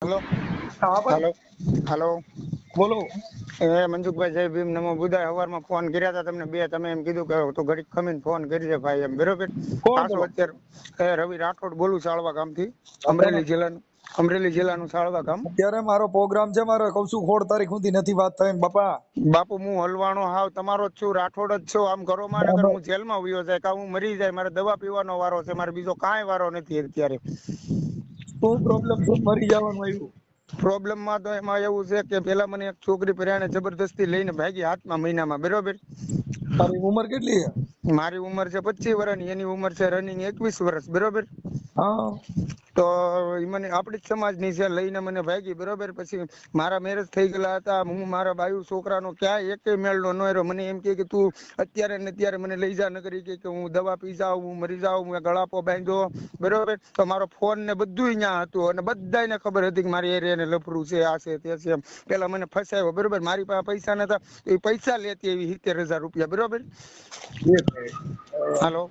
Hello હા ભાઈ hello hello બોલો. એ મનસુખભાઈ જય ભીમ નમો બુધાય સવારમાં ફોન કર્યા હતા તમને બે તમે એમ કીધું કે તો ઘડીક ખમીને ફોન કરી દે ભાઈ એમ બરોબર કોણ પાછો બોલો? અત્યારે રવિ રાઠોડ બોલું સાળવા ગામથી અત્યારે અમરેલી જિલ્લાનું સાળવા ગામ. અત્યારે મારો પ્રોગ્રામ છે, મારે કઉ છું 16 તારીખ સુધી નથી વાત થઈ બાપા. બાપુ હું હલવાણો હાવ તમારો જ છું, રાઠોડ જ છું. આમ કરો માં નગર બરાબર. હું જેલમાં વયો જાય કા હું મરી જાય, મારે દવા પીવાનો વારો છે, મારે બીજો કાંઈ વારો નથી અત્યારે. શું પ્રોબ્લેમ છે? મરી જવાનું આવ્યું? પ્રોબ્લેમ માં તો એમાં એવું છે કે પેલા મને એક છોકરી પર્યાણે જબરદસ્તી લઈને ભાગી 7મા મહિનામાં બરોબર. તારી ઉંમર કેટલી છે? મારી ઉંમર છે 25 વર્ષની, એની ઉંમર છે રનિંગ 21 વર્ષ બરોબર. હા. તો ઈ મને આપણી જ સમાજની છે, લઈને મને ભાગી બરોબર. પછી મારા મેરેજ થઈ ગયેલા હતા, હું મારા બાયુ છોકરાનો ક્યાંય એકેય મેળનો ન રહ્યો. મને એમ કે તું અત્યારે ને અત્યારે મને લઈ જા, નગર કે હું દવા પી જાઉં, હું મરી જાઉં, હું ગળાપો બાંધ્યો બરોબર. તો મારો ફોન ને બધું ત્યાં હતું અને બધાને ખબર હતી કે મારી એરિયાને લફડું છે, આ છે તે છે. પેલા મને ફસાયો બરોબર, મારી પાસે પૈસા નતા, એ પૈસા લેતી એવી 70,000 રૂપિયા બરોબર. એક મિનિટ. હાલો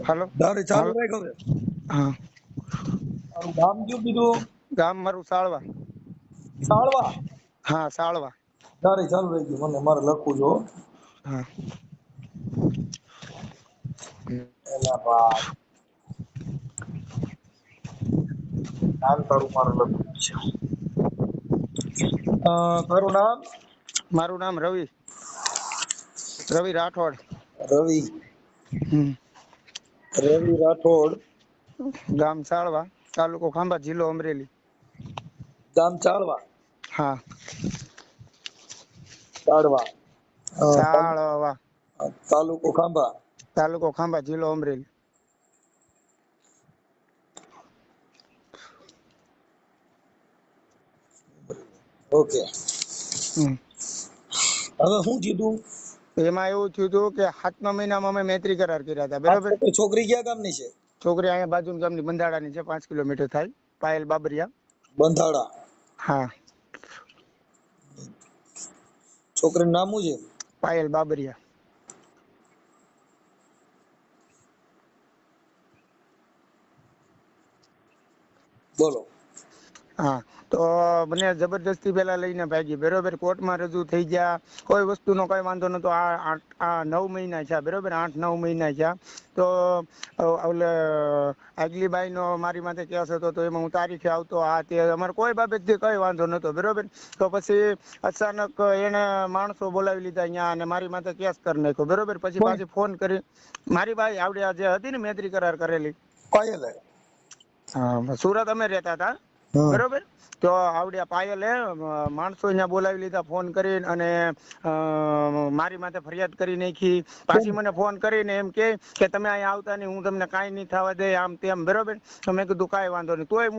હાલો તારે ચાલુ હાલો રાખ હવે. હા. તારું નામ કયું કીધું? ગામ મારું સાળવા. સાળવા. હા સાળવા. તારે ચાલુ રાખજો, મને મારે લખવું જો. હા. એલા ભાઈ નામ તારું મારે લખવું છે. તારું નામ? મારું નામ રવિ રાઠોડ. રવિ. હમ. રવિ રાઠોડ. ગામ સાળવા, તાલુકો ખાંભા, જિલ્લો અમરેલી. ગામ ચાળવા. હા. ચાળવા. સાળવા. તાલુકો ખાંભા. તાલુકો ખાંભા, જિલ્લો અમરેલી. ઓકે. હમ. હવે શું કીધું? એમાં એવું થયું હતું કે 7મા મહિનામાં અમે મૈત્રી કરાર કર્યા હતા આ બરોબર. છોકરી ક્યાં ગામની છે? છોકરી અહીંયા બાજુ ગામની બંધાડાની છે, 5 કિલોમીટર થાય, પાયલ બાબરિયા. બંધાડા. હા. છોકરીનું નામ શું છે? પાયલ બાબરિયા. બોલો. હા. તો મને જબરદસ્તી પેલા લઈને ભાગી બરોબર, કોર્ટમાં રજૂ થઈ ગયા, કોઈ વસ્તુનો કોઈ વાંધો નતો. આ 9 મહિના છે બરોબર, 8-9 મહિના છે. તો ઓલે આગલી બાઈ નો મારી માથે કેસ હતો, તો એમાં હું તારીખે આવતો, આ તે અમારે કોઈ બાબતથી કઈ વાંધો નતો બરોબર. તો પછી અચાનક એને માણસો બોલાવી લીધા અહીંયા અને મારી માથે કેસ કરી નાખ્યો બરોબર. પછી કોણ? પાછી ફોન કરી મારી ભાઈ આવડે જે હતી ને મૈત્રી કરાર કરેલી, પાયલ. હા સુરત અમે રહેતા હતા હા. બરોબર. તો આવડ્યા પાયલે માણસો અહીંયા બોલાવી લીધા ફોન કરીને અને મારી માથે ફરિયાદ કરી નાખી. કેમ? પાછી મને ફોન કરીને એમ કે તમે અહીંયા આવતા નહીં, હું તમને કાંઈ નહીં થવા દે, આમ તેમ બરોબર. તો મેં કીધું કાંઈ વાંધો નહીં. તોય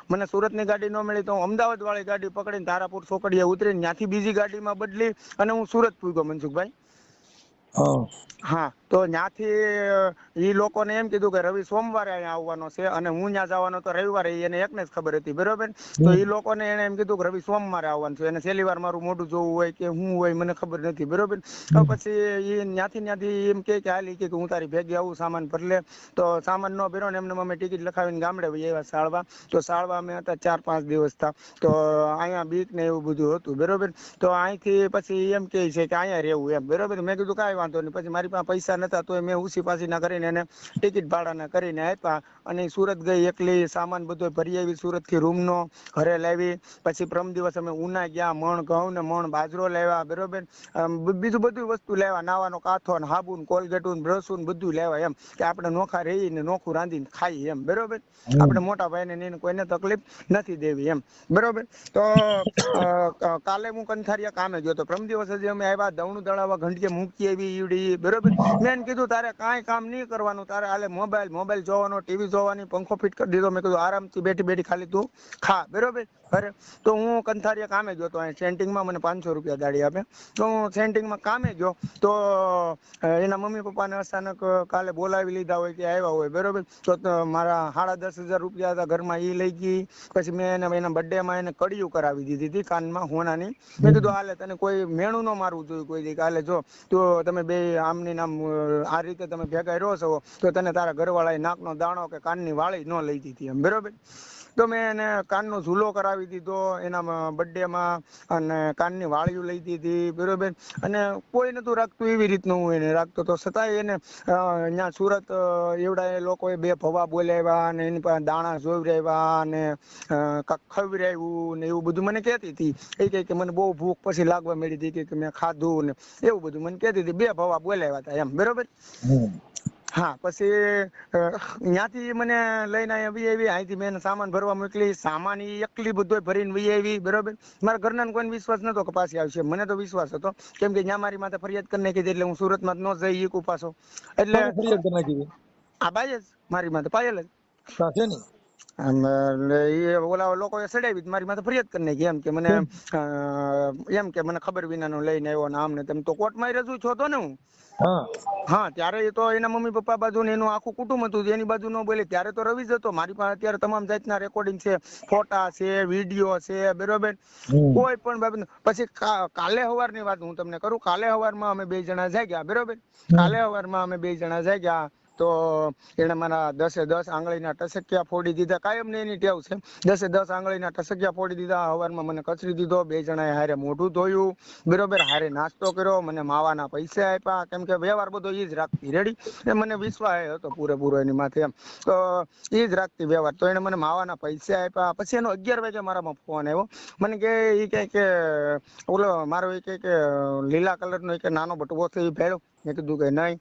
મને સુરતની ગાડી ન મળી તો હું અમદાવાદ વાળી ગાડી પકડીને ધારાપુર ચોકડીએ ઉતરીને ત્યાંથી બીજી ગાડીમાં બદલી અને હું સુરત પૂગ્યો મનસુખભાઈ. હા. હા. તો ત્યાંથી ઈ લોકોને એમ કીધું કે રવિ સોમવારે અહીંયા આવવાનો છે અને હું ત્યાં જવાનો તો રવિવારે, એને એકને જ ખબર હતી બરોબર. તો એ લોકોને એને એમ કીધું કે રવિ સોમવારે આવવાનું છે, એને છેલ્લી વાર મારું મોઢું જોવું હોય કે હું હોય મને ખબર નથી બરોબર. તો પછી એ ત્યાંથી એમ કે હાલી કે હું તારી ભેગી આવું, સામાન ભર લે. તો સામાન ન ભર્યો ને એમને અમે ટિકિટ લખાવીને ગામડે વઈ આવ્યા સાળવા. તો સાળવા અમે હતા 4-5 દિવસ હતા. તો અહીંયા બીક ને એવું બધું હતું બરોબર. તો અહીંથી પછી એમ કે છે કે અહીંયા રહેવું એમ બરોબર. મેં કીધું કાંઈ વાંધો નહીં. પછી મારી પાસે પૈસા નતા તો મેં ઉસી પાસી ના કરીને એને ટિકિટ ભાડાના કરીને આપ્યા અને સુરત ગઈ એકલી, સામાન બધો ભરી આવી સુરત થી રૂમ નો, ઘરે લાવી. પછી પ્રમ દિવસ અમે ઉના ગયા, મણ ઘઉં ને મણ બાજરો લાવ્યા બરોબર. બીજું બધું વસ્તુ લેવા, નાવાનો કાંથો ને સાબુ ને કોલગેટ ને બ્રશ ને બધું લેવા એમ કે આપણે નોખા રહી ને નોખું રાંધીને ખાઈ એમ બરોબર. આપણે મોટા ભાઈ ને કોઈને તકલીફ નથી દેવી એમ બરોબર. તો કાલે હું કંથારિયા કામે ગયો તો, પ્રમ દિવસ હજી અમે આવ્યા, દવણું દળાવા ઘંટીએ મૂકી આવી ઈવડી બરોબર. મેં એને કીધું તારે કાંઈ કામ નહીં કરવાનું, તારે હાલે મોબાઈલ જોવાનો, ટીવી જોવાની, પંખો ફિટ કરી દીધો. મેં કીધું આરામથી બેઠી ખાલી તું ખા બરોબર. અરે તો હું કંથારિયા કામે ગયો તો, સેન્ટિંગમાં મને 500 રૂપિયા દાડી આપે. તો હું સેન્ટિંગમાં કામે ગયો તો એના મમ્મી પપ્પાને અચાનક કાલે બોલાવી લીધા હોય કે આવ્યા હોય બરોબર. તો મારા 10,500 રૂપિયા હતા ઘરમાં, એ લઈ ગઈ. પછી મેં એના બર્થડે માં એને કડિયું કરાવી દીધી હતી કાનમાં હોનાની. મેં કીધું હાલે તને કોઈ મેણું ન મારવું જોઈએ કોઈ દી, હાલે જો તો તમે બે આમની નામ આ રીતે તમે ભેગા રહો છો તો તને તારા ઘરવાળાએ નાકનો દાણો કે કાનની વાળી ન લઈ દીધી એમ બરોબર. તો મેં એને કાનનો ઝૂલો કરાવી દીધો એના બર્થડે માં, અને કાનની વાળીઓ લઈ દીધી બરોબર. અને કોઈ નતું રાખતું એવી રીતનું હું એને રાખતો તો, છતાંય એને અહીંયા સુરત એવડા એ લોકોએ બે ભવા બોલાવ્યા અને એની પાસે દાણા જોવરાવ્યા અને કાંક ખવડાવ્યું ને એવું બધું મને કહેતી હતી. એ કહે કે મને બહુ ભૂખ પછી લાગવા મળી હતી કે મેં ખાધું ને એવું બધું મને કહેતી હતી. બે ભવા બોલાવ્યા હતા એમ બરોબર. હા, પછી ત્યાંથી મને લઈને આવી અહીંથી મેં સામાન ભરવા મોકલી. સામાન ઈ એકલી બધો ભરીને વહી આવી બરોબર. મારા ઘરના કોઈને વિશ્વાસ નતો કે પાછી આવશે, મને તો વિશ્વાસ હતો કેમ કે ત્યાં મારી માથે ફરિયાદ કરી નાખી એટલે હું સુરતમાં ન જઈ શકું પાછો. એટલે ફરિયાદ કરી નાખી આ બાઈ જ મારી માથે પાયેલ જ છે ને? એ ઓલા લોકોએ સડાવી મારી માથે ફરિયાદ કરી નાખી એમ કે મને એમ કે મને ખબર વિનાનો લઈને આવ્યો ને આમ ને તેમ. તો કોર્ટમાં રજૂ છો તો ને હું. હા, ત્યારે એ તો એના મમ્મી પપ્પા બાજુ ને એનું આખું કુટુંબ હતું, એની બાજુ ન બોલે. ત્યારે તો રવિ જ હતો. મારી પાસે અત્યારે તમામ જાતના રેકોર્ડિંગ છે, ફોટા છે, વિડીયો છે બરોબર, કોઈ પણ બાબત. પછી કાલે સવારની વાત હું તમને કરું. કાલે સવારમાં અમે 2 જણા જાગ્યા બરોબર. કાલે સવારમાં અમે 2 જણા જાગ્યા તો એને મારા 10 આંગળીના ટસકિયા ફોડી દીધા. કાયમ ને એની ટેવ છે, 10 આંગળીના ટસકિયા ફોડી દીધા. સવારમાં મને કચરી દીધો. 2 જણાએ હારે મોઢું ધોયું બરોબર, હારે નાસ્તો કર્યો, મને માવાના પૈસા આપ્યા કેમ કે વ્યવહાર બધો ઈ જ રાખતી રેડી. એ મને વિશ્વાસ હતો પૂરેપૂરો એની માથે એમ, તો ઈ જ રાખતી વ્યવહાર. તો એને મને માવાના પૈસા આપ્યા. પછી એનો 11 વાગે મારામાં ફોન આવ્યો. મને કે ઈ કે ઓલો મારો એ કે લીલા કલરનો એક નાનો બટવો છે એ ભેળો. મેં કીધું કે નહીં.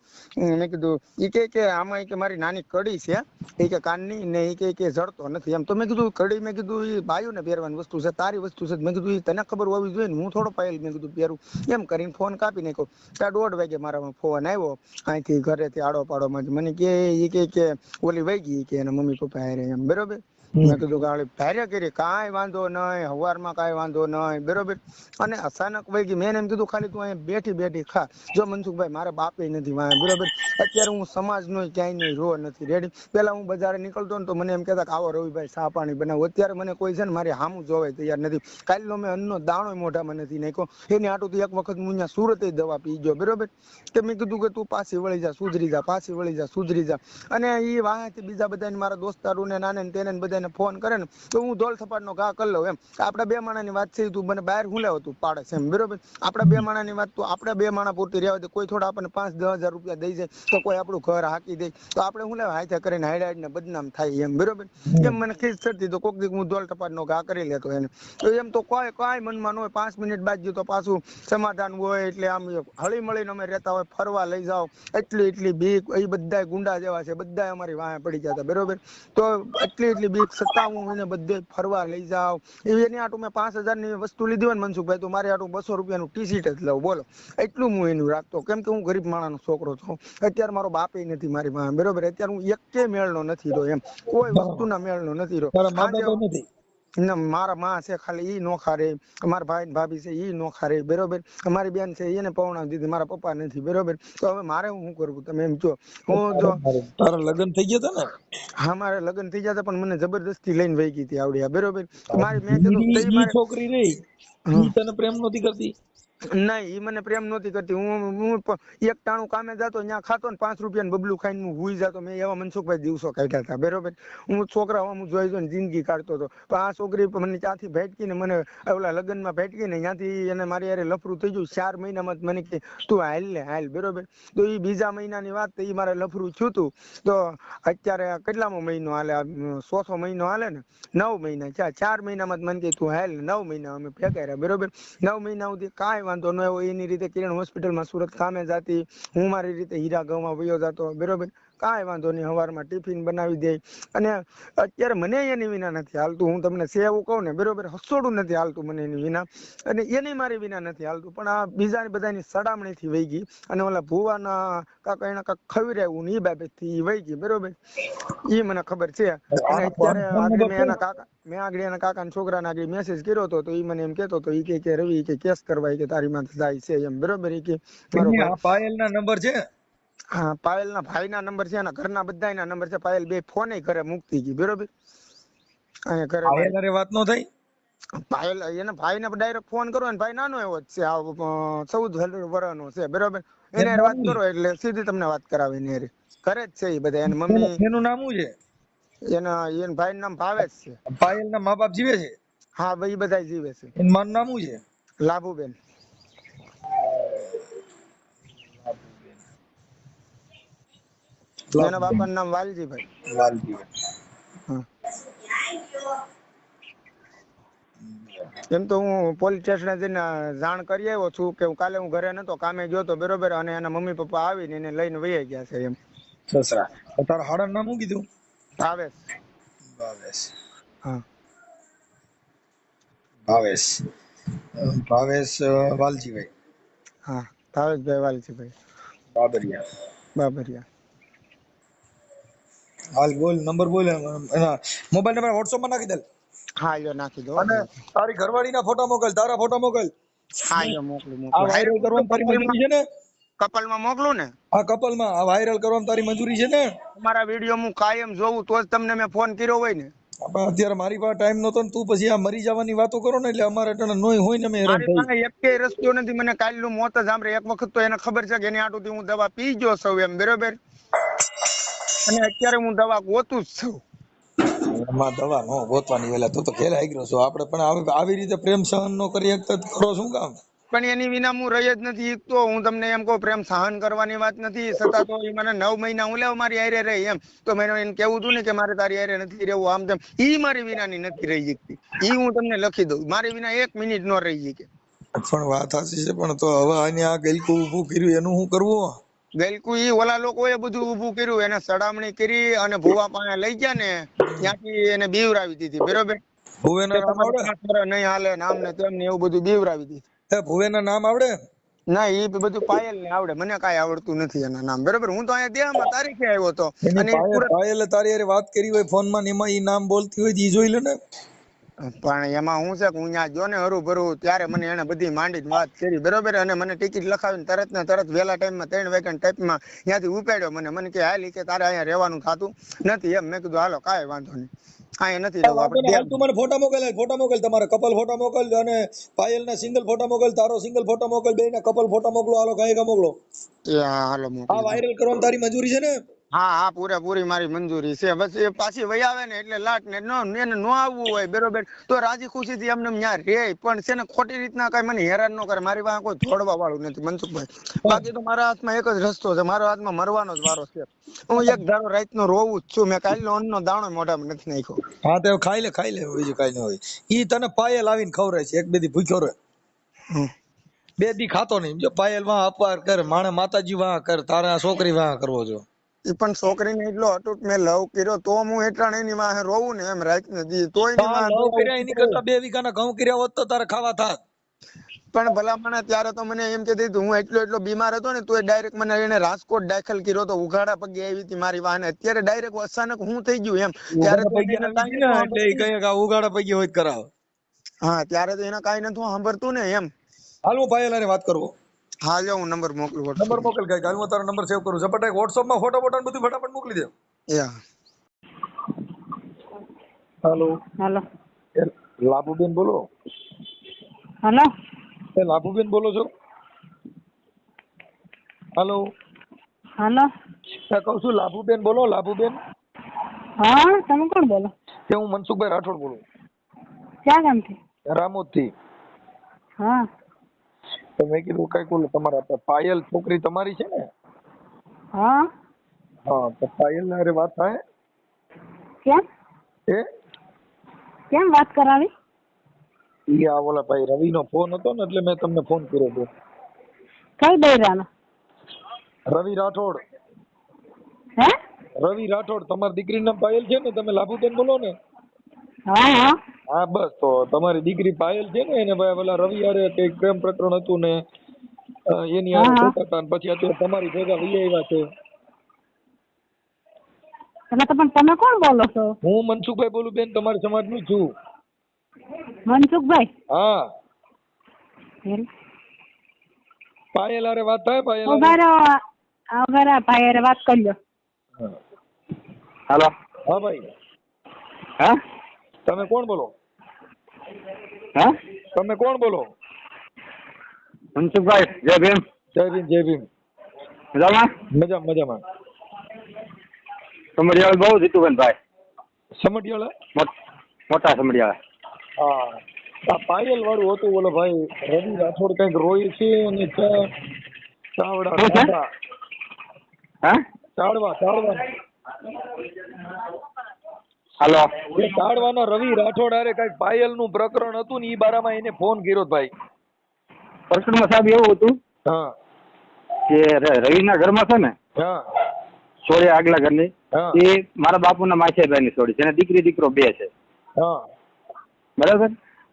મેં કીધું ઈ કે આમાં કે મારી નાની કડી છે એ કે કાનની ને એ કે જડતો નથી એમ. તો મેં કીધું કડી, મેં કીધું એ બાયું ને પહેરવાની વસ્તુ છે, તારી વસ્તુ છે. મેં કીધું તને ખબર હોવી જોઈએ ને, હું થોડો પાયેલ મેં કીધું પહેરું એમ કરીને ફોન કાપી નાખ્યો. ત્યાં 1:30 વાગે મારામાં ફોન આવ્યો અહીંથી ઘરેથી આડો પાડોમાં. મને કે ઓલી વહી ગઈ કે એના મમ્મી પપ્પા હારે એમ બરોબર. મેં કીધું ગાળી ભારે કરી, કાંઈ વાંધો નહીં, હવારમાં કાંઈ વાંધો નહીં બરોબર. અને અચાનક વહી ગઈ. મેં એમ કીધું ખાલી તું અહીંયા બેઠી ખા. જો મનસુખભાઈ મારે બાપે નથી વાંહે બરોબર. અત્યારે હું સમાજનો ક્યાંય રો નથી રેડી. પેલા હું બજારે નીકળતો ને તો મને એમ કહેતા કે આવો રવિભાઈ ચા પાણી બનાવો. અત્યારે મને કોઈ છે ને મારી સામું જોવાય તૈયાર નથી. કાલનો મેં અન્નનો દાણો મોઢામાં નથી નાખ્યો. એની આટું તો એક વખત હું અહીંયા સુરતે દવા પી ગયો બરોબર. કે મેં કીધું કે તું પાછી વળી જા, સુધરી જા, પાછી વળી જા, સુધરી જા. અને એ વાંહેથી બીજા બધાને મારા દોસ્તારોને નાને ને તેને બધાને ફોન કરે ને તો હું ધોળ થપાટનો ઘા કરી લઉં એમ. આપડા 2 માણાની વાત છે, તું મને બહાર હું લેવો તું પાડે છે એમ બરોબર. આપડા 2 માણાની વાત, તો આપડા 2 માણા પૂરતી રહેવા દે. કોઈ થોડા આપણને 5-10 હજાર રૂપિયા દઈ જાય તો કોઈ આપણું ઘર હાકી દે તો આપણે હું લેવા હાથે કરીને હાઈડ બદનામ થાય એમ બરોબર. એમ મને ખીજ ચડતી તો કોક દી હું ધોળ થપાટનો ઘા કરી લેતો એને. તો એમ તો કાંઈ મનમાં ન હોય. 5 મિનિટ બાદ તો પાછું સમાધાન હોય. એટલે આમ હળી મળીને અમે રહેતા હોય. ફરવા લઈ જાઓ, એટલી બીક. એ બધા ગુંડા જેવા છે, બધા અમારી વાહે પડી ગયા હતા બરોબર. તો એટલી બીક છતાં હું એને બધે ફરવા લઈ જાઉં. એની આટું મેં 5,000 ની વસ્તુ લીધી હોય ને મનસુખભાઈ, તો મારે આટું 200 રૂપિયાનું ટી-શર્ટ જ લઉં બોલો. એટલું હું એનું રાખતો કેમ કે હું ગરીબ માણસનો છોકરો છું. અત્યારે મારો બાપે નથી મારી માં બરોબર. અત્યારે હું એકે મેળનો નથી રહ્યો એમ, કોઈ વસ્તુના મેળનો નથી રહ્યો. મારા માં છે ખાલી ઈ નોખા રે, મારા ભાઈ ને ભાભી છે ઈ નોખા રે બરોબર. અમારી બેન છે એને પૌણાવી દીધી, મારા પપ્પા નથી બરોબર. તો હવે મારે હું કરવું તમે એમ જો. હું જો તારા લગ્ન થઈ ગયા હતા ને? હા, મારે લગ્ન થઈ ગયા પણ મને જબરદસ્તી લઈને વહી ગઈ હતી આવડી બરોબર. મારી મેં કીધું ઈ છોકરી રહી ઈ તને પ્રેમ નહોતી કરતી? નહીં, ઈ મને પ્રેમ નહોતી કરતી. હું એક ટાણું કામે જતો ત્યાં ખાતો ને 5 રૂપિયાનું બબલું ખાઈને હું હુઈ જતો. મેં એવા મનસુખભાઈ દિવસો કાઢ્યા હતા બરોબર. હું છોકરા હું જોઈ જોઈને જિંદગી કાઢતો હતો. પણ આ છોકરી મને ત્યાંથી ભેટકી ને મને ઓલા લગ્નમાં ભેટકી ને ત્યાંથી એને મારી યારે લફરું થઈ ગયું. 4 મહિનામાં મને કે તું હાલ ને હાલ બરોબર. તો એ બીજા મહિનાની વાત, તો એ મારે લફરું થયું હતું. તો અત્યારે કેટલામો મહિનો હાલે? 4થો મહિનો હાલે ને. 9 મહિના થયા. 4 મહિનામાં મને કે તું હાલ ને. 9 મહિના અમે ભેગા રહ્યા બરોબર. 9 મહિના સુધી કાંઈ વાંધો ન આવ્યો. એની રીતે કિરણ હોસ્પિટલમાં સુરત કામે જાતી, હું મારી રીતે હીરા ઘઉંમાં વયો જતો બરોબર. કાંઈ વાંધો નહીં. સવારમાં ટિફિન બનાવી દે. અને અત્યારે મને એની વિના નથી હાલતું. હું તમને સેવું કહું ને બરોબર, હસોડું નથી હાલતું મને એની વિના, અને એની મારી વિના નથી હાલતું. પણ આ બીજાની બધાની સડામણીથી વહી ગઈ. અને ઓલા ભુવાના કાકા એને કાંક ખવડાવ્યું ને એ બાબતથી વહી ગઈ બરોબર. એ મને ખબર છે. અને અત્યારે આગળ મેં આગળ એના કાકાના છોકરાને આગળ મેસેજ કર્યો હતો. તો એ મને એમ કેતો હતો, ઈ કે રવિ કે કેસ કરવા કે તારી માથે જાય છે એમ બરોબર. ઈ કે મારો ભાઈ પાયલના નંબર છે? હા, પાયલના ભાઈના નંબર છે, એના ઘરના બધાના નંબર છે. પાયલ 2 ફોન ઘરે મૂકતી ગઈ બરોબર. અહીંયા ઘરે પાયલ વાત નો થઈ? પાયલ એના ભાઈને ડાયરેક્ટ ફોન કરો ને, ભાઈ નાનો એવો જ છે, 14 વર્ષનો છે બરોબર. એને વાત કરો એટલે સીધી તમને વાત કરાવે ને ઘરે જ છે એ બધા. એની મમ્મી, એનું નામ શું છે? એના ભાઈ નામ ભાવેશ છે. પાયલ ના મા બાપ જીવે છે? હા ભાઈ બધા જીવે છે. એનું મારું નામ શું છે? લાભુબેન. એના બાપાનું નામ વાલજીભાઈ. લાલજીભાઈ. હા. એમ તો હું પોલીસ સ્ટેશને જઈને જાણ કરી આવ્યો છું કે કાલે હું ઘરે નતો, કામે ગયો તો બરોબર, અને એના મમ્મી પપ્પા આવીને એને લઈને વહી ગયા છે એમ. સસરા. તારા હાડાનું નામ શું કીધું? ભાવેશ. ભાવેશ. હા. ભાવેશ. ભાવેશ વાલજીભાઈ. હા ભાવેશભાઈ વાલજીભાઈ બાબરિયા. બાબરિયા. હાલ બોલ, નંબર બોલ. એના મોબાઈલ નંબર WhatsApp માં નાખી દે. હા યો નાખી દો. અને તારી ઘરવાળીના ફોટા મોકલ, તારા ફોટા મોકલ. હા યો મોકલું આ મોકલું. વાયરલ કરવાની તારી મંજૂરી છે ને? કપલમાં મોકલું ને? આ કપલમાં આ વાયરલ કરવાની તારી મંજૂરી છે ને? તમારા વિડીયો હું કાયમ જોઉં તો જ તમને મેં ફોન કર્યો હોય ને. આપણે અત્યારે મારી પાસે ટાઈમ નતો ને તું પછી આ મરી જવાની વાતો કરો ને એટલે અમારે તને નોય હોય ને અમે હેરાન મારી થઈ. પાસે એકેય રસ્તો નથી. મને કાલનું મોત જ સાંભળે. એક વખત તો એને ખબર છે કે એની આટુથી હું દવા પી ગયો છું એમ, બરોબર, અને અત્યારે હું દવા ગોતું જ છું. એમાં દવા નો ગોતવાની વેલા તું તો ઘેર આવી ગયો છો. આપણે પણ આવી રીતે પ્રેમ સહન નો કરી શકતા તો કરો શું કામ? પણ એની વિના હું રહી જ નથી ઈચ્છતો. હું તમને એમ કહું, પ્રેમ સહન કરવાની વાત નથી, છતાં તો ઈ મને 9 મહિના હું લેવ મારી હારે રહી એમ, તો મેં એને કેવું હતું ને કે મારે તારી હારે નથી રહેવું આમ તેમ. ઈ મારી વિનાની નથી રહી શકતી. ઈ હું તમને લખી દઉં, મારી વિના 1 મિનિટ નો રહી શકે. પણ વાત સાચી છે, પણ તો હવે આને આ ગલકું ઊભું કર્યું એનું શું કરવું? ગલકુ ઈ ઓલા લોકોએ બધું ઊભું કર્યું, એને સડામણી કરી અને ભુવા પાસે લઈ ગયા ને ત્યાંથી એને બીવરાવી દીધી, બરોબર. ભુવેના નામ આવડે? નહીં હાલે નામ ને તેમ ને એવું બધું બીવરાવી દીધું. ભુવેના નામ આવડે? ના, એ બધું પાયલ ને આવડે, મને કાંઈ આવડતું નથી એના નામ, બરોબર. હું તો અહીંયા દેહમાં તારીખે આવ્યો હતો અને પાયલે તારી હારે વાત કરી હોય ફોન માં, એમાં ઈ નામ બોલતી હોય ઈ જોઈ લે ને. પણ એમાં હું છે કે હું ત્યાં જો ને હરું ભરું ત્યારે મને એને બધી માંડીને વાત કરી, બરોબર, અને મને ટિકિટ લખાવીને તરત ને તરત વહેલા ટાઈમમાં 3 વાગ્યા ટાઈપમાં ત્યાંથી ઉપાડ્યો. મને કે હાલ કે તારે અહીંયા રહેવાનું થતું નથી એમ. મેં કીધું હાલો કાંઈ વાંધો નહીં, અહીંયા નથી રહેવું આપણે. હાલ તું મને ફોટા મોકલ, તમારા કપલ ફોટા મોકલ અને પાયલના સિંગલ ફોટા મોકલ, તારો સિંગલ ફોટા મોકલ, બેયના કપલ ફોટા મોકલો. હાલો કાંઈ મોકલો. હાલો આ મોકલી. વાયરલ કરવાની તારી મંજૂરી છે ને? હા હા, પૂરેપૂરી મારી મંજૂરી છે. બસ એ પાછી વહી આવે ને એટલે લાટ ને એને નો આવવું હોય, બરોબર, તો રાજી ખુશી થી એમને ત્યાં રે, પણ છે ને ખોટી રીતના કઈ મને હેરાન ન કરે. મારી પાસે કોઈ ધોડવા વાળું નથી મનસુખભાઈ. બાકી તો મારા હાથમાં એક જ રસ્તો છે, મારા હાથમાં મરવાનો જ વારો છે. હું એક ધારો રાત નો રોવું જ છું. મેં કાલનો અન્નનો દાણો મોઢામાં નથી નાખ્યો. હા તો ખાઈ લે બીજું કઈ ન હોય. ઈ તને પાયલ આવીને ખવરાય છે, 1-2 દી ભૂખ્યો રહે, 2 દી ખાતો નહીં. જો પાયલ વાં અપવાર કર, માણે માતાજી વાં કર, તારા છોકરી વાં કરવો જો. એ પણ છોકરીને એટલો અટૂટ મેં લવ કર્યો તો હું એટલા એની વાહે રોવું ને એમ રાત ને દી, તોય લવ કર્યા એની કરતા 2 વીઘાના ઘઉં કર્યા હોત તો તારે ખાવા થાત. પણ ભલામણ ત્યારે તો મને એમ કીધું હતું, હું એટલો બીમાર હતો ને, તો ડાયરેક્ટ મને એને રાજકોટ દાખલ કર્યો તો, ઉઘાડા પગે આવી હતી મારી વાહને. અત્યારે ડાયરેક્ટ અચાનક હું થઈ ગયું એમ. ત્યારે તો ઉગાડા પૈકી હોય કરાવ. હા, ત્યારે તો એને કાંઈ નતું સાંભળતું ને એમ. હાલ હું પાયલ હારે વાત કરવો. હા લ્યો હું નંબર મોકલું. નંબર મોકલ કઈ, હાલ હું તારો નંબર સેવ કરું. ઝપટ WhatsApp માં ફોટો બધું ફટાફટ મોકલી દે. યા. હાલો હાલો. લાભુબેન બોલો? હાલો. લાભુબેન બોલો છો? હાલો. હાલો. કહું છું લાભુબેન બોલો? લાભુબેન? હા, તમે કોણ બોલો? હું મનસુખભાઈ રાઠોડ બોલું. ક્યાં ગામથી? રામોદ થી. હા. તો મેં કીધું કઈ બોલો, તમારા પાયલ છોકરી તમારી છે ને? હા. હા, તો પાયલ હારે વાત થાય? કેમ કેમ વાત કરાવી? ઈ આ ઓલા ભાઈ રવિ નો ફોન હતો ને એટલે મેં તમને ફોન કર્યો હતો. કઈ બૈરાનો? રવિ રાઠોડ. હે? રવિ રાઠોડ. તમારી દીકરીનું નામ પાયલ છે ને? તમે લાભુબેન બોલો ને? હા હા. હા બસ, તો તમારી દીકરી પાયલ છે ને, એને ભાઈ ઓલા રવિ હારે કઈક પ્રેમ પ્રકરણ હતું ને એની હારે જોતા હતા, પછી અત્યારે તમારી ભેગા વહી આવ્યા છે. એટલે તો પણ તમે કોણ બોલો છો? હું મનસુખભાઈ બોલું બેન, તમારા સમાજનું છું. મનસુખભાઈ? હા. પાયલ હારે વાત થાય? પાયલ ભાઈ વાત કરી લો. હાલો. હા ભાઈ. હા, તમે કોણ બોલો? હા, તમે કોણ બોલો? મનસુખભાઈ. જય ભીમ. જય ભીમ. જય ભીમ. મજામાં? મજામાં. તમારી બહુ જીતુભાઈ. સમઢિયાળા? મોટા સમડિયાળા. હા આ પાયલ વાળું હતું ઓલો ભાઈ રવિ રાઠોડ કઈક રોય છે અને ચાવડા શું છે? ચાવડા હા ચાળવા હાલો. એ ચાળવાનો રવિ રાઠોડ હારે કઈક પાયલ નું પ્રકરણ હતું ને ઈ બારામાં એને ફોન કર્યો ભાઈ. પ્રકરણમાં સાહેબ એવું હતું હા કે રવિના ઘરમાં છે ને હા છોડી આગલા ઘરની હા એ મારા બાપુના માછીભાઈ ની છોડી છે અને દીકરી દીકરો બે છે. હા બરાબર.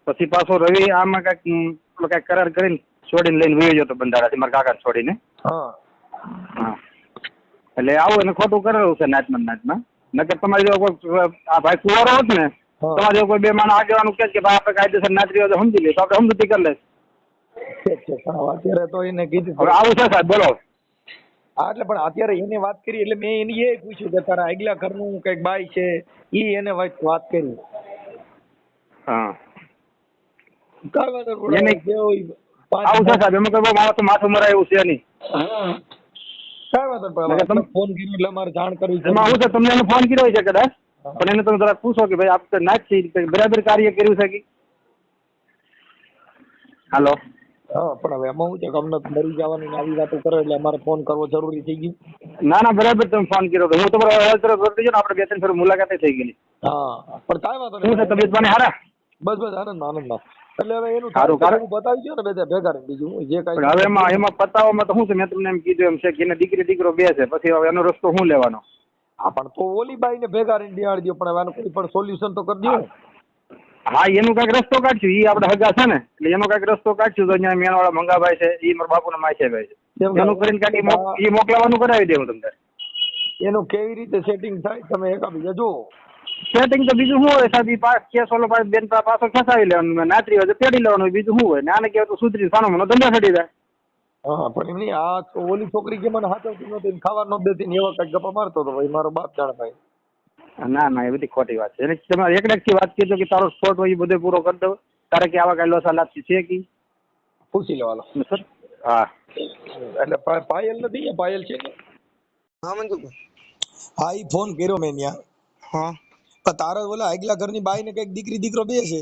પછી પાછો રવિ આમાં કઈક કરાર કરીને છોડીને લઈને વયો જતો બંધારાથી મારા કાકા છોડીને. હા હા એટલે આવું એને ખોટું કરેલું છે નાચમાં. નકર તમારી જો કોઈ આ ભાઈ કુંવારો હોત ને તમારે જો કોઈ બે માણસ આગેવાનું કે ભાઈ આપણે કાયદેસર નાચરી હોય તો સમજી લઈએ તો આપણે સમજૂતી કરી લઈશ. અત્યારે તો એને કીધું હવે આવું છે સાહેબ બોલો. હા એટલે પણ અત્યારે એને વાત કરી એટલે મેં એને એ પૂછ્યું કે તારા આગલા ઘરનું કઈક બાઈ છે ઈ એને વાત કરી. હા આવું છે સાહેબ એમાં કોઈ માણસ માથું મરાય એવું છે નહીં. કઈ વાંધો નહીં ફોન કર્યો એટલે અમારે જાણ કરવી છે. એમાં હું છે તમને એને ફોન કર્યો છે કદાચ પણ એને તમે જરા પૂછો કે ભાઈ આપણે નાચી બરાબર કાર્ય કર્યું છે કે. હાલો. હા પણ હવે એમાં શું છે કે અમને મરી જવાની ને આવી વાતો કરો એટલે અમારે ફોન કરવો જરૂરી થઈ ગયું. ના બરાબર તમે ફોન કર્યો તો હું તમારો તરફ વર્તી ને આપણે બે ત્રણ ફેર મુલાકાતે થઈ ગયેલી. હા પણ કાંઈ વાંધો શું છે તબિયત પાણી હારા? બસ આનંદમાં એટલે હવે એનું સારું બતાવી દો ને બધા ભેગા રહીને બીજું જે કાંઈ. હવે એમાં પતાવવામાં તો શું છે મેં તમને એમ કીધું એમ છે કે એને દીકરી દીકરો બે છે પછી હવે એનો રસ્તો શું લેવાનો? હા પણ તો ઓલી બાઈ ને ભેગા રહીને બિહાડી દો પણ હવે આનું કોઈ પણ સોલ્યુશન તો કરી દો. હા એનું કઈક રસ્તો કાઢશું એ આપણે હગા છે ને એટલે એનો કઈક રસ્તો કાઢશું તો અહીંયા મેનવાળા મંગાભાઈ છે એ મારા બાપુના માછીભાઈ છે એનું કરીને કાંઈક એ મોકલાવાનું કરાવી દે હું તમને. એનું કેવી રીતે સેટિંગ થાય તમે એકા બીજા જુઓ. સેટિંગ તો બીજું શું હોય સાહેબ કેસ ઓલો બેન પાછો ખેંચાવી લેવાનું નાતરી હોય તો તેડી લેવાનું બીજું શું હોય ને આને કહેવાય તો સુધરી સાનો મને ધંધા ચડી જાય. હા પણ એમ નહીં આ ઓલી છોકરી કે મને હાથવતી નહોતી ખાવા ન દેતી ને એવા કઈક ગપ્પા મારતો હતો ભાઈ મારો બાપ જાણે ભાઈ. ના એ બધી ખોટી વાત છે એને તમારે એકથી વાત કીધો કે તારો સ્પોટ હોય એ બધો પૂરો કરી દો તારે કે આવા કઈ લોસા લાગતી છે કે પૂછી લેવાનો. હા એટલે પાયલ નથી પાયલ છે ને. હા મંજુ. હા ઈ ફોન કર્યો મેં ત્યાં. હા પણ તારા ઓલા આગલા ઘરની બાઈ ને કઈક દીકરી દીકરો બે છે.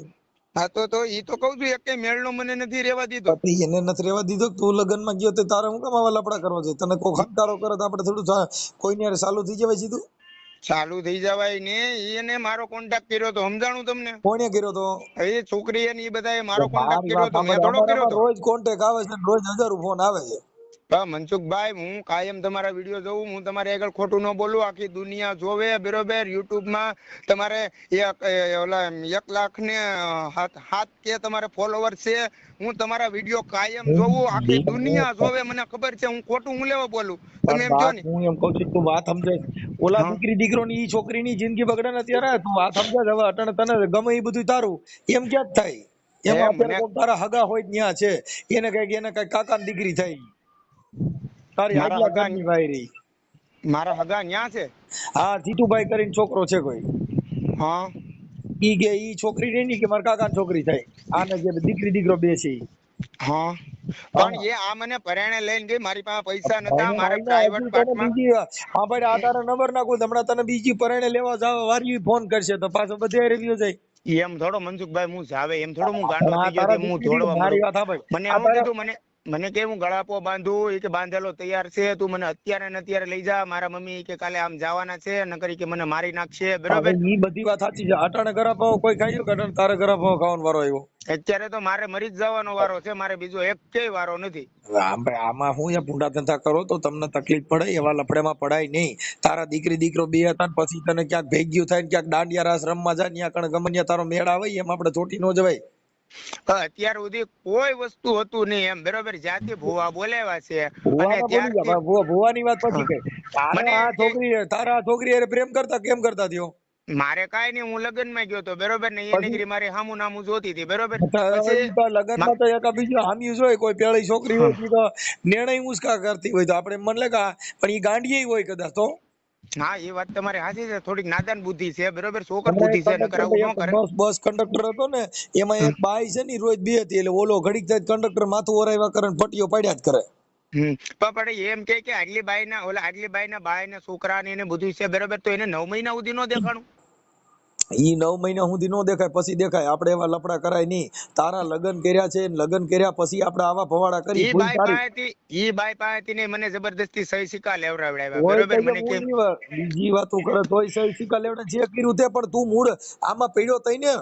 હા તો ઈ તો કઉ છું એક મેળનો મને નથી રેવા દીધો. એને નથી રેવા દીધો તું લગ્નમાં ગયો તો તારે હું કામ આવા લપડા કરવા છે તને કોઈ ખંકારો કરે તો આપણે થોડું કોઈની હારે ચાલુ થઈ જવાય સીધું. ચાલુ થઈ જવાય ને એને મારો કોન્ટેક્ટ કર્યો તો સમજાણું તમને. કોણે કર્યો તો? એ છોકરી એ બધાએ મારો કોન્ટેક્ટ કર્યો તો મેં થોડો કર્યો તો. રોજ કોન્ટેક્ટ આવે છે રોજ હજારો ફોન આવે છે. મનસુખભાઈ હું કાયમ તમારા વિડીયો જોઉં હું તમારે આગળ ખોટું ન બોલું આખી દુનિયા જોવે બરોબર યુટ્યુબ માં તમારે 1 લાખ ને 7 કે તમારે ફોલોવર છે હું તમારા વિડીયો કાયમ જોઉં આખી દુનિયા જોવે મને ખબર છે હું ખોટું હું લેવા બોલું તમે એમ કહો ને. હું એમ કહું છું તું વાત સમજે ઓલા દીકરી દીકરો ની છોકરીની જિંદગી બગડે ને ત્યારે તું વાત સમજે હવે અટણ તને ગમે એ બધું તારું એમ ક્યાં જ થાય એમાં અત્યારે કોઈ તારા હગા હોય ત્યાં છે એને કઈક કાકા ની દીકરી થઈ તારી આગલા ઘરની વાયરી મારા હગા ન્યા છે. હા જીતુભાઈ કરીને છોકરો છે કોઈ. હા ઈ કે ઈ છોકરી નહીં કે મારા કાકા છોકરી થાય આને જે દીકરી દીકરો બે છે. હા પણ એ આ મને પરાણે લઈને ગઈ મારી પાસે પૈસા નતા મારે પ્રાઇવેટ પાર્ટમાં. હા ભાઈ આ તારા નંબર નાખું હમણાં તને બીજી પરાણે લેવા જાવ વારી ફોન કરશે તો પાછો બધે રિવ્યુ જાય. એમ થોડો મનસુખભાઈ હું જાવે એમ થોડો હું ગાંડો થઈ ગયો હું દોડવા મારી વાત સાંભળ મને આમ કીધું મને કે હું ગળાપો બાંધું કે બાંધેલો તૈયાર છે તું મને અત્યારે ને અત્યારે લઈ જા મારા મમ્મી કે કાલે આમ જવાના છે નકરી કે મને મારી નાખશે બરોબર. ઈ બધી વાત સાચી છે અટાણે ગરાપાવ કોઈ ખાઈ કે તારે ગરાપાવ ખાવાનો વારો આવ્યો. અત્યારે તો મારે મરી જ જવાનો વારો છે મારે બીજો એક કે વારો નથી. આમાં હું પૂંડા ધંધા કરો તો તમને તકલીફ પડે એવા લફડેમાં પડાય નહીં. તારા દીકરી દીકરો બે હતા ને પછી તને ક્યાંક ભેગ્યું થાય ક્યાંક દાંડિયા રાસ રમવા જાય ત્યાં કણ ગમે તારો મેળ આવે એમ આપણે ચોટી ન જવાય. અત્યાર સુધી કોઈ વસ્તુ હતું નહીં એમ બરોબર જ્યાંથી ભુવા બોલાવ્યા છે અને ભુવાની વાત પછી કઈ તારા છોકરી અરે પ્રેમ કરતા કેમ કરતા થયો? મારે કઈ નહીં હું લગ્ન માં ગયો તો બરોબર ને એ નીકળી મારે હામું નામું જોતી હતી બરોબર. લગ્ન માં તો એક બીજું હામ્યું જોઈ કોઈ પેલી છોકરી હોય તો નિર્ણય મુસ્કા કરતી હોય તો આપણે મન લાગે પણ એ ગાંડી હોય કદાચ તો. હા એ વાત તમારી સાચી છે થોડીક નાદાન બુદ્ધિ છે બરોબર છોકર બુદ્ધિ છે નકર આવું ન કરે. બસ કંડક્ટર હતો ને એમાં એક બાઈ છે ને રોજ બે હતી એટલે ઓલો ઘડીક થાય કંડક્ટર માથું ઓરાવ્યા કરે પટ્ટીઓ પડ્યા જ કરે. પણ એમ કે આગલી બાઈ ના બાઈ ના છોકરા ને બધું છે બરોબર તો એને 9 મહિના સુધી નો દેખાણું. ઈ 9 મહિના સુધી નો દેખાય, પછી દેખાય. આપણે એવા લફડા કરાય નહીં. તારા લગ્ન કર્યા છે, લગ્ન કર્યા પછી આપણે આવા ભવાડા કરી ઈ ભૂલ બાઈ તારી પાસેથી ને મને જબરદસ્તી સહી સિક્કા લેવડાવ્યા, હોય બરોબર? તો મને કેમ બીજી વાતો કરે તોય સહી સિક્કા લેવડે જે કર્યું તે, પણ તું મૂળ આમાં પડ્યો તઈ ને.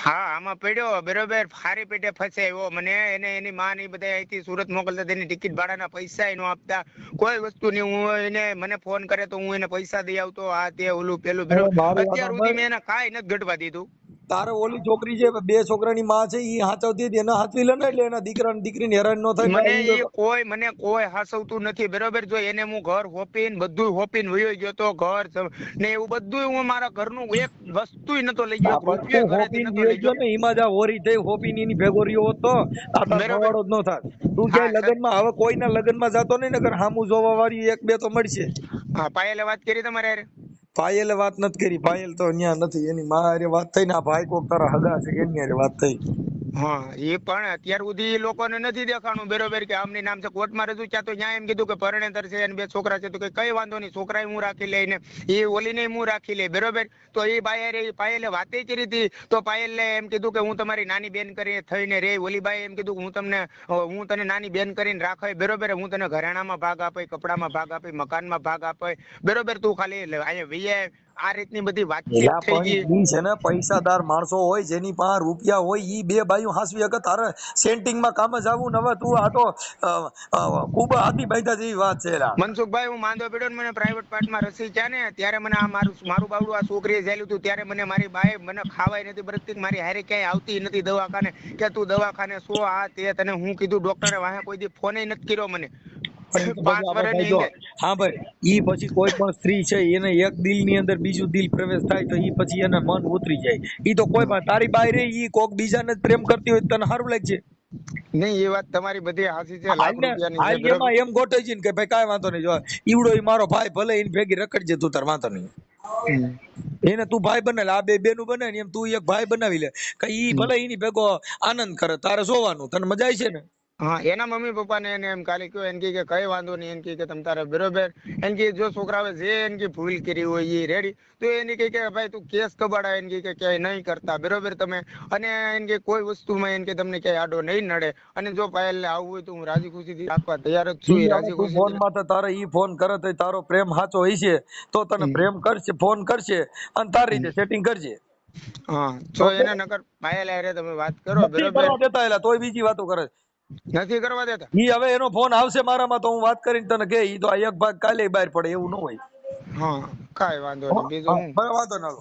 હા આમાં પડ્યો, બરોબર. ફારી પેટે ફસાયો મને. એને એની માં ને બધા અહીંથી સુરત મોકલતા, તેની ટિકિટ ભાડાના પૈસા નો આપતા, કોઈ વસ્તુ નહીં. હું એને મને ફોન કરે તો હું એને પૈસા દઈ આવતો, આ તે ઓલું પેલું, બરોબર. મારી વાત અત્યાર સુધી મેં એને કાંઈ નથી ઘટવા દીધું. તારે ઓલી છોકરી છે, 2 છોકરાની માં છે, ઈ હાચવતી હતી, એને હાચવી લે ને, એટલે એના દીકરા ને દીકરીને હેરાન ન થાય. મને કોઈ હાસવતું નથી, બરોબર. જો એને હું ઘર હોપીને બધું હોપીને વયો ગયો તો, ઘર ને એવું બધું હું મારા ઘરનું એક વસ્તુ નતો લઈ ગયો, રૂપિયા ઘરેથી નતો લઈ ગયો. એમાં જા હોરી થઈ હોપીની એની ભેગો રહ્યો હોત તો આ ભવાડો જ ન થાત. તું ક્યાંય લગ્નમાં, હવે કોઈના લગ્નમાં જાતો નહીં, નકર હામું જોવા વાળી 1-2 તો મળશે. હા, પાયલે વાત કરી તમારે યાર? પાયલે વાત નથી કરી, પાયલ તો ન્યા નથી. એની માં હારે વાત થઈ ને, આ ભાઈ કોક તારા હગા છે એની હારે વાત થઈ. હા, એ પણ અત્યાર સુધી લોકોને નથી દેખાણું, બરોબર, કે આમની નામ છે. કોર્ટમાં રજૂ થયા તો ન્યાય એમ કીધું કે પરણેતર છે અને 2 છોકરા છે, તો કઈ વાંધો નહીં, છોકરાએ હું રાખી લઈને એ ઓલીને હું રાખી લે, બરોબર. તો એ પાયલે વાતે કરી હતી, તો પાયલે એમ કીધું કે હું તમારી નાની બેન કરી થઈને રે. ઓલી બાઈ એમ કીધું કે હું તને નાની બેન કરીને રાખે, બરોબર. હું તને ઘરેણામાં ભાગ આપે, કપડામાં ભાગ આપે, મકાનમાં ભાગ આપે, બરોબર. તું ખાલી અહીંયા વીએ આ રીતની બધી વાતચીત થઈ ગઈ છે ને. પૈસાદાર માણસો હોય, જેની પાસે રૂપિયા હોય, ઈ 2 બાયું હાસવી શકે. તારે સેન્ટિંગમાં કામ જ આવું ને. હવે તું આ તો ખૂબ હાથી બાંધ્યા જેવી વાત છે. મનસુખભાઈ, હું માંદો પડ્યો ને, મને પ્રાઇવેટ પાર્ટમાં રસી છે ને, ત્યારે મને આ મારું બાવડું આ છોકરીએ જેલું હતું, ત્યારે મને મારી બાઈ મને ખાવાય નથી બરકતી, મારી હારે ક્યાંય આવતી નથી દવાખાને, કે તું દવાખાને શું આ તે, તને હું કીધું ડોક્ટરે વાહે કોઈ દી ફોન નથી કર્યો મને 5 વર્ષની અંદર. હા ભાઈ, ઈ પછી કોઈ પણ સ્ત્રી છે, એને એક દિલ ની અંદર બીજું દિલ પ્રવેશ થાય તો ઈ પછી એને મન ઉતરી જાય. ઈ તો કોઈ પણ તારી બાઈ રે, ઈ કોક બીજાને જ પ્રેમ કરતી હોય તને સારું લાગશે નહીં? એ વાત તમારી બધી હાચી છે, લાખ રૂપિયાની છે, એમાં એમ ગોઠવી છે ને કે ભાઈ કાંઈ વાંધો નહીં, જો ઈવડો ઈ મારો ભાઈ, ભલે એની ભેગી રખડજે તું, તાર વાંધો નહીં. એને તું ભાઈ બનાવે, આ 2 બેનું બને ને, એમ તું એક ભાઈ બનાવી લે, કે ઈ ભલે એની ભેગો આનંદ કરે, તારે જોવાનું, તને મજા આવી છે ને. હા, એના મમ્મી પપ્પા ને એને એમ ખાલી કયો, એને કે કઈ વાંધો નહીં, એને કે તમ તારે બરોબર, એને કે જો છોકરાએ જે એને ભૂલ કરી હોય એ રેડી, તો એને કે ભાઈ તું કેસ કબાડા, એને કે ક્યાંય નહીં કરતા, બરોબર તમે, અને એને કે કોઈ વસ્તુમાં એને કે તમને ક્યાંય આડો નહીં નડે, અને જો પાયલ આવવું હોય તો હું રાજી ખુશીથી રાખવા તૈયાર જ છું. રાજી ખુશી ફોન માં તો તારે ઈ ફોન કરે તો તારો પ્રેમ સાચો હોય છે તો તને પ્રેમ કરશે, ફોન કરશે અને તારી રીતે સેટિંગ કરશે. હા, જો એને નકર પાયલ હારે તમે વાત કરો, બરોબર, દેતા એલા તોય બીજી વાતો કરે, નથી કરવા દેતા. ઈ હવે એનો ફોન આવશે મારામાં તો હું વાત કરીને તને કે ઈ તો આ એક ભાગ કાલે બહાર પડે એવું ન હોય. હા, કાંઈ વાંધો નહીં, બીજું હું વાંધો ના.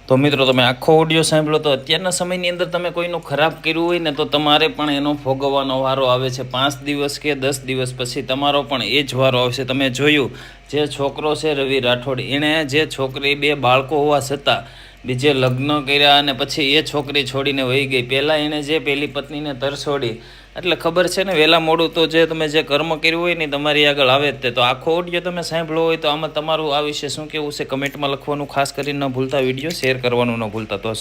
તો મિત્રો, તમે આખો ઓડિયો સાંભળો તો અત્યારના સમયની અંદર તમે કોઈનું ખરાબ કર્યું હોય ને, તો તમારે પણ એનો ભોગવવાનો વારો આવે છે. 5 દિવસ કે 10 દિવસ પછી તમારો પણ એ જ વારો આવશે. તમે જોયું, જે છોકરો છે રવિ રાઠોડ, એણે જે છોકરી 2 બાળકો હોવા છતાં બીજે લગ્ન કર્યા અને પછી એ છોકરી છોડીને વહી ગઈ. પહેલાં એણે જે પહેલી પત્નીને તરછોડી, એટલે ખબર છે ને, વહેલા મોડું તો જે તમે જે કર્મ કર્યું હોય ને તમારી આગળ આવે જ તે. તો આખો ઓડિયો તમે સાંભળો હોય તો આમાં તમારું આ વિશે શું કહેવું છે કમેન્ટમાં લખવાનું ખાસ કરીને ન ભૂલતા, વિડીયો શેર કરવાનું ન ભૂલતા. તો